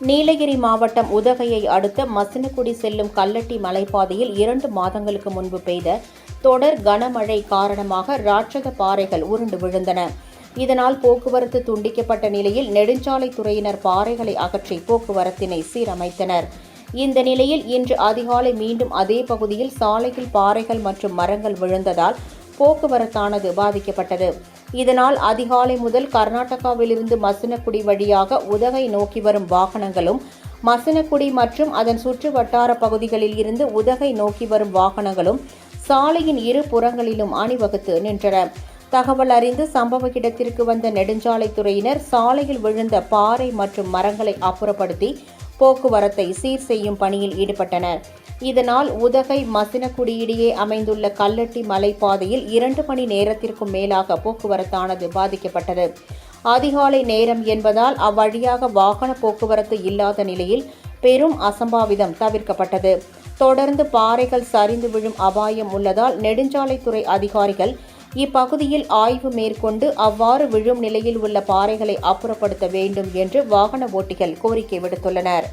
நீலகிரி மாவட்டம் உதகையை அடுத்த மசினகுடி செல்லும் கல்லட்டி மலைப்பாதையில் 2 மாதங்களுக்கு முன்பு பெய்த தொடர் கனமழை காரணமாக ராட்சத பாறைகள் உருண்டு விழுந்தன. இதனால் போக்குவரத்து துண்டிக்கப்பட்ட நிலையில் நெடுஞ்சாலைத்துறையினர் பாறைகளை அகற்றி போக்குவரத்தினை சீரமைத்தனர். இந்த நிலையில் இன்று அதிகாலை மீண்டும் அதே பகுதியில் சாலையில் பாறைகள் மற்றும் மரங்கள் விழுந்ததால் போக்குவரத்தானது பாதிக்கப்பட்டது. இதனால் அதிகாலை முதல் கர்நாடகாவிலிருந்து மசினகுடி வழியாக உதகை நோக்கி வரும் வாகனங்களும், மசினகுடி மற்றும் அதன் சுற்று வட்டார பகுதிகளில் இருந்து உதகை நோக்கி வரும் வாகனங்களும் சாலையின் இரு புறங்களிலும் அணிவகுத்து நின்றன. தகவல் அறிந்து சம்பவ இடத்திற்கு வந்த நெடுஞ்சாலைத்துறையினர் சாலையில் விழுந்த பாறை மற்றும் மரங்களை அப்புறப்படுத்தி போக்குவரத்தை சீர் செய்யும் பணியில் ஈடுபட்டனர். இதனால் உதகை மசினகுடி இடையே அமைந்துள்ள கல்லட்டி மலைப்பாதையில் 2 மணி நேரத்திற்கும் மேலாக போக்குவரத்தானது பாதிக்கப்பட்டது. அதிகாலை நேரம் என்பதால் அவ்வழியாக வாகன போக்குவரத்து இல்லாத நிலையில் பெரும் அசம்பாவிதம் தவிர்க்கப்பட்டது. தொடர்ந்து பாறைகள் சரிந்து விழும் அபாயம் உள்ளதால் நெடுஞ்சாலைத்துறை அதிகாரிகள் இப்பகுதியில் ஆய்வு மேற்கொண்டு அவ்வாறு விழும் நிலையில் உள்ள பாறைகளை அப்புறப்படுத்த வேண்டும் என்று வாகன ஓட்டிகள் கோரிக்கை விடுத்துள்ளனர்.